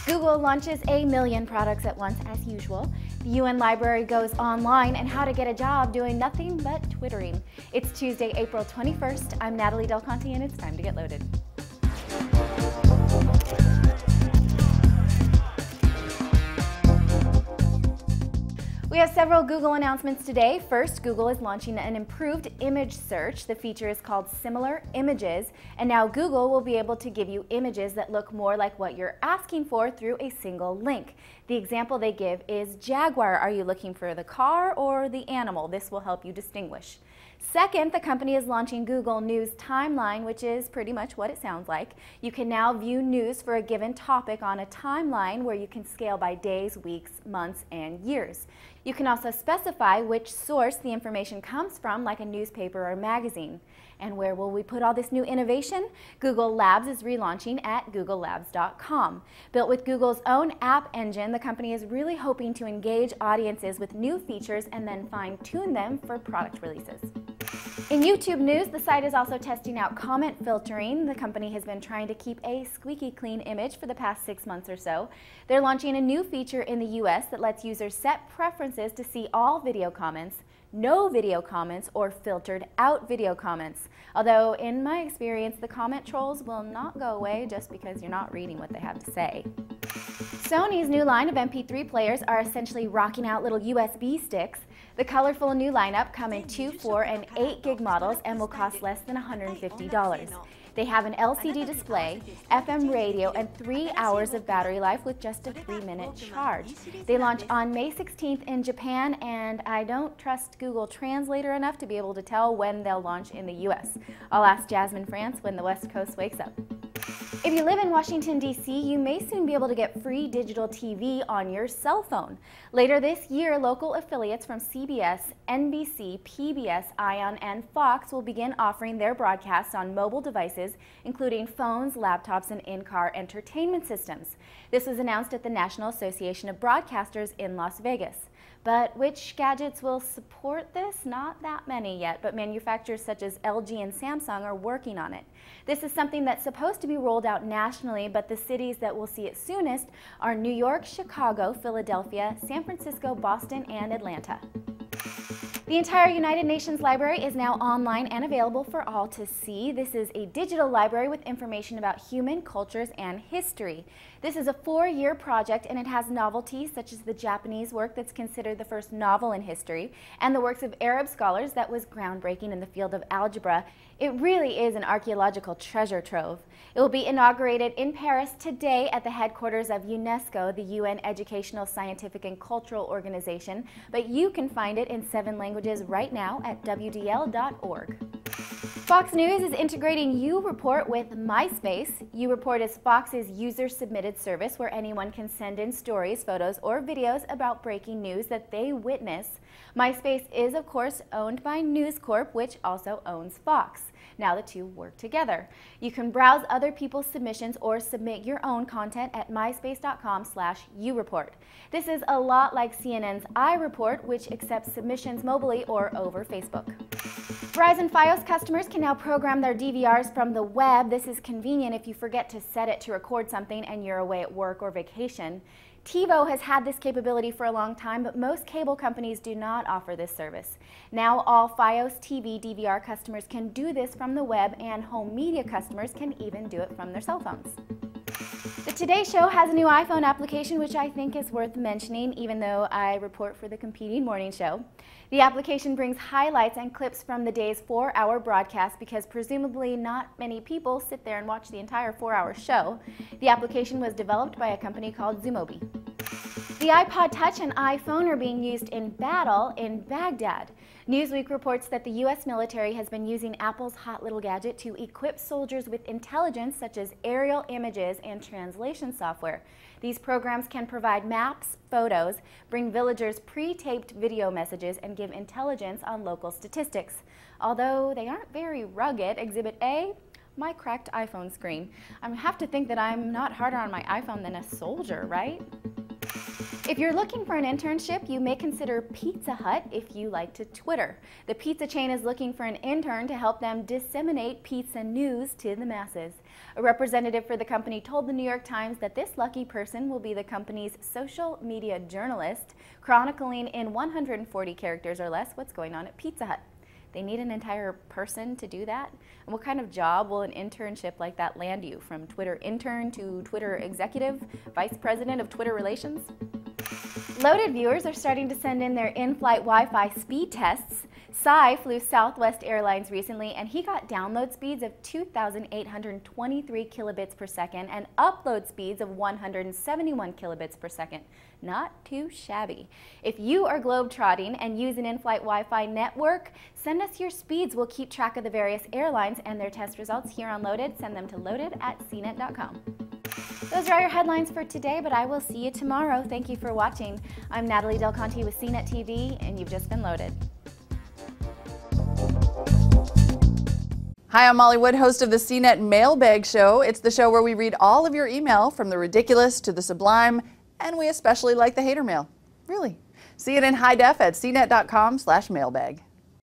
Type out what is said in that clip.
Google launches 1 million products at once as usual. The UN Library goes online, and how to get a job doing nothing but twittering. It's Tuesday, April 21st. I'm Natalie Del Conte, and it's time to get loaded. We have several Google announcements today. First, Google is launching an improved image search. The feature is called Similar Images, and now Google will be able to give you images that look more like what you're asking for through a single link. The example they give is Jaguar. Are you looking for the car or the animal? This will help you distinguish. Second, the company is launching Google News Timeline, which is pretty much what it sounds like. You can now view news for a given topic on a timeline where you can scale by days, weeks, months, and years. You can also specify which source the information comes from, like a newspaper or magazine. And where will we put all this new innovation? Google Labs is relaunching at googlelabs.com. Built with Google's own app engine, the company is really hoping to engage audiences with new features and then fine-tune them for product releases. In YouTube news, the site is also testing out comment filtering. The company has been trying to keep a squeaky clean image for the past 6 months or so. They're launching a new feature in the US that lets users set preferences to see all video comments, no video comments, or filtered out video comments. Although, in my experience, the comment trolls will not go away just because you're not reading what they have to say. Sony's new line of MP3 players are essentially rocking out little USB sticks. The colorful new lineup come in 2, 4, and 8 gig models and will cost less than $150. They have an LCD display, FM radio, and 3 hours of battery life with just a 3-minute charge. They launch on May 16th in Japan, and I don't trust Google Translator enough to be able to tell when they'll launch in the US. I'll ask Jasmine France when the West Coast wakes up. If you live in Washington, D.C., you may soon be able to get free digital TV on your cell phone. Later this year, local affiliates from CBS, NBC, PBS, ION, and Fox will begin offering their broadcasts on mobile devices, including phones, laptops, and in-car entertainment systems. This was announced at the National Association of Broadcasters in Las Vegas. But which gadgets will support this? Not that many yet, but manufacturers such as LG and Samsung are working on it. This is something that's supposed to be rolled out nationally, but the cities that will see it soonest are New York, Chicago, Philadelphia, San Francisco, Boston, and Atlanta. The entire United Nations library is now online and available for all to see. This is a digital library with information about human cultures and history. This is a 4-year project, and it has novelties such as the Japanese work that's considered the first novel in history and the works of Arab scholars that was groundbreaking in the field of algebra. It really is an archaeological treasure trove. It will be inaugurated in Paris today at the headquarters of UNESCO, the UN Educational, Scientific, and Cultural Organization, but you can find it in 7 languages right now at wdl.org. Fox News is integrating YouReport with MySpace. YouReport is Fox's user-submitted service where anyone can send in stories, photos, or videos about breaking news that they witness. MySpace is, of course, owned by News Corp, which also owns Fox. Now the two work together. You can browse other people's submissions or submit your own content at myspace.com/YouReport. This is a lot like CNN's iReport, which accepts submissions mobily or over Facebook. Verizon Fios customers can now program their DVRs from the web. This is convenient if you forget to set it to record something and you're away at work or vacation. TiVo has had this capability for a long time, but most cable companies do not offer this service. Now all Fios TV DVR customers can do this from the web, and home media customers can even do it from their cell phones. The Today Show has a new iPhone application, which I think is worth mentioning, even though I report for the competing morning show. The application brings highlights and clips from the day's 4-hour broadcast because presumably not many people sit there and watch the entire 4-hour show. The application was developed by a company called Zumobi. The iPod Touch and iPhone are being used in battle in Baghdad. Newsweek reports that the U.S. military has been using Apple's hot little gadget to equip soldiers with intelligence such as aerial images and translation software. These programs can provide maps, photos, bring villagers pre-taped video messages, and give intelligence on local statistics. Although they aren't very rugged, Exhibit A, my cracked iPhone screen. I have to think that I'm not harder on my iPhone than a soldier, right? If you're looking for an internship, you may consider Pizza Hut if you like to Twitter. The pizza chain is looking for an intern to help them disseminate pizza news to the masses. A representative for the company told the New York Times that this lucky person will be the company's social media journalist, chronicling in 140 characters or less what's going on at Pizza Hut. They need an entire person to do that? And what kind of job will an internship like that land you? From Twitter intern to Twitter executive, vice president of Twitter relations? Loaded viewers are starting to send in their in-flight Wi-Fi speed tests. Cy flew Southwest Airlines recently and he got download speeds of 2,823 kilobits per second and upload speeds of 171 kilobits per second. Not too shabby. If you are globetrotting and use an in-flight Wi-Fi network, send us your speeds. We'll keep track of the various airlines and their test results here on Loaded. Send them to loaded@cnet.com. Those are our headlines for today, but I will see you tomorrow. Thank you for watching. I'm Natalie Del Conte with CNET TV, and you've just been loaded. Hi, I'm Molly Wood, host of the CNET Mailbag Show. It's the show where we read all of your email, from the ridiculous to the sublime, and we especially like the hater mail. Really. See it in high def at cnet.com/mailbag.